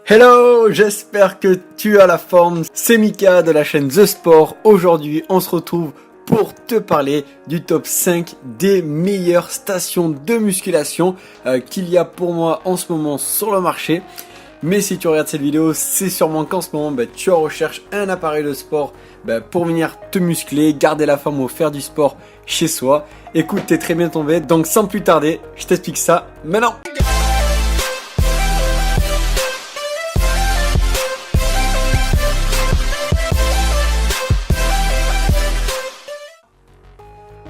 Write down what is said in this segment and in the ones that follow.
Hello, j'espère que tu as la forme. C'est Mika de la chaîne The Sport. Aujourd'hui, on se retrouve pour te parler du top 5 des meilleures stations de musculation qu'il y a pour moi en ce moment sur le marché. Mais si tu regardes cette vidéo, c'est sûrement qu'en ce moment, tu recherches un appareil de sport pour venir te muscler, garder la forme ou faire du sport chez soi. Écoute, t'es très bien tombé, donc sans plus tarder, je t'explique ça maintenant.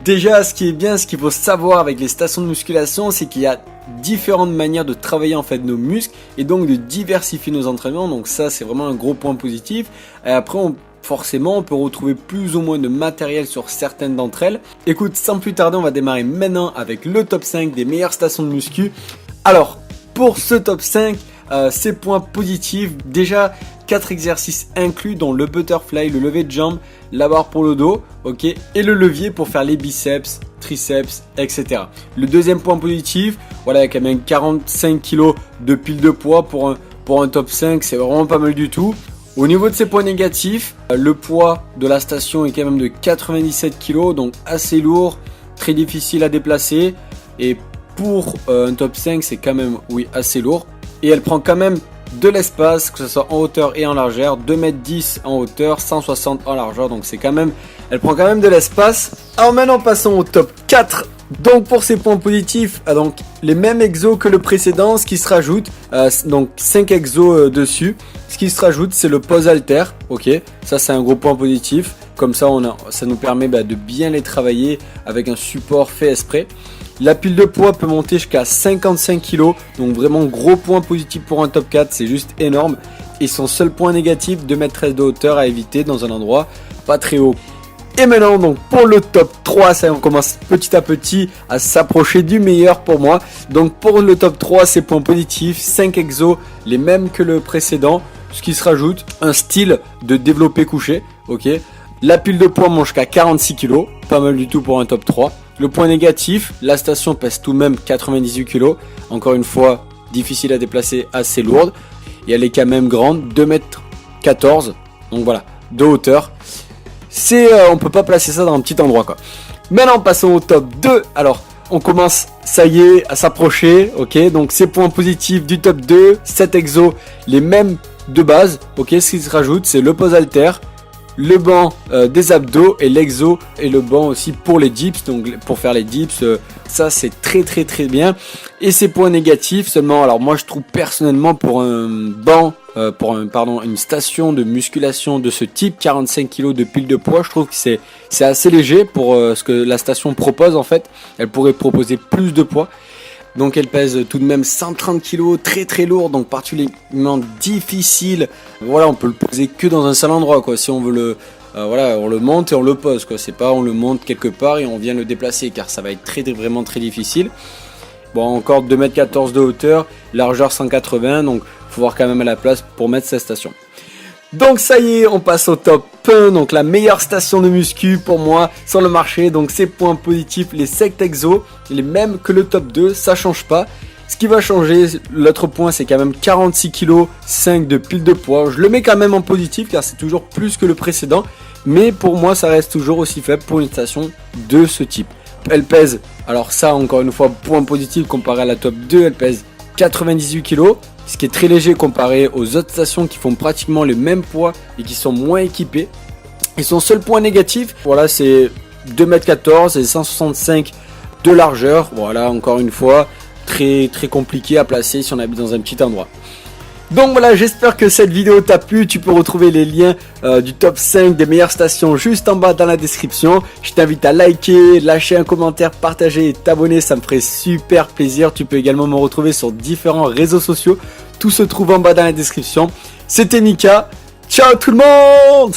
Déjà, ce qui est bien, ce qu'il faut savoir avec les stations de musculation, c'est qu'il y a différentes manières de travailler en fait nos muscles et donc de diversifier nos entraînements. Donc ça, c'est vraiment un gros point positif. Et après, forcément, on peut retrouver plus ou moins de matériel sur certaines d'entre elles. Écoute, sans plus tarder, on va démarrer maintenant avec le top 5 des meilleures stations de muscu. Alors, pour ce top 5, ces points positifs, déjà 4 exercices inclus dont le butterfly, le lever de jambe, la barre pour le dos, ok, et le levier pour faire les biceps, triceps, etc. Le deuxième point positif, voilà, il y a quand même 45 kg de pile de poids pour un top 5, c'est vraiment pas mal du tout. Au niveau de ces points négatifs, le poids de la station est quand même de 97 kg, donc assez lourd, très difficile à déplacer, et pour un top 5, c'est quand même, oui, assez lourd. Et elle prend quand même de l'espace, que ce soit en hauteur et en largeur, 2,10 m en hauteur, 160 en largeur, donc c'est quand même, elle prend quand même de l'espace. Alors maintenant passons au top 4. Donc pour ces points positifs, donc les mêmes exos que le précédent, ce qui se rajoute, donc 5 exos dessus. Ce qui se rajoute, c'est le pose halter, ok, ça c'est un gros point positif. Comme ça, ça nous permet de bien les travailler avec un support fait exprès. La pile de poids peut monter jusqu'à 55 kg, donc vraiment gros point positif pour un top 4, c'est juste énorme. Et son seul point négatif, 2,13 m de hauteur à éviter dans un endroit pas très haut. Et maintenant, donc pour le top 3, ça on commence petit à petit à s'approcher du meilleur pour moi. Donc pour le top 3, c'est points positifs, 5 exos, les mêmes que le précédent. Ce qui se rajoute, un style de développé couché, ok. La pile de poids monte jusqu'à 46 kg, pas mal du tout pour un top 3. Le point négatif, la station pèse tout de même 98 kg. Encore une fois, difficile à déplacer, assez lourde. Et elle est quand même grande, 2,14 m. Donc voilà, de hauteur. On peut pas placer ça dans un petit endroit quoi. Maintenant passons au top 2. Alors on commence, ça y est, à s'approcher. Ok, donc ces points positifs du top 2, 7 exos, les mêmes de base. Ok, ce qui se rajoute, c'est le pose halter, le banc des abdos et l'exo et le banc aussi pour les dips, donc pour faire les dips, ça c'est très bien. Et ces points négatifs seulement, alors moi je trouve personnellement pour un banc, une station de musculation de ce type, 45 kg de pile de poids, je trouve que c'est assez léger pour ce que la station propose en fait. Elle pourrait proposer plus de poids. Donc elle pèse tout de même 130 kg, très lourd, donc particulièrement difficile. Voilà, on peut le poser que dans un seul endroit quoi. Si on veut on le monte et on le pose quoi. C'est pas on le monte quelque part et on vient le déplacer car ça va être vraiment très difficile. Bon, encore 2,14 m de hauteur, largeur 180, donc faut voir quand même à la place pour mettre sa station. Donc ça y est, on passe au top 1, donc la meilleure station de muscu pour moi sur le marché. Donc ces points positifs, les 7 exos, les mêmes que le top 2, ça change pas. Ce qui va changer, l'autre point c'est quand même 46 kg, 5 de pile de poids. Je le mets quand même en positif car c'est toujours plus que le précédent. Mais pour moi ça reste toujours aussi faible pour une station de ce type. Elle pèse, alors ça encore une fois, point positif comparé à la top 2, elle pèse 98 kg. Ce qui est très léger comparé aux autres stations qui font pratiquement le même poids et qui sont moins équipées. Et son seul point négatif, voilà, c'est 2,14 m et 165 de largeur. Voilà, encore une fois, très compliqué à placer si on habite dans un petit endroit. Donc voilà, j'espère que cette vidéo t'a plu. Tu peux retrouver les liens du top 5 des meilleures stations juste en bas dans la description. Je t'invite à liker, lâcher un commentaire, partager et t'abonner, ça me ferait super plaisir. Tu peux également me retrouver sur différents réseaux sociaux. Tout se trouve en bas dans la description. C'était Mika. Ciao tout le monde!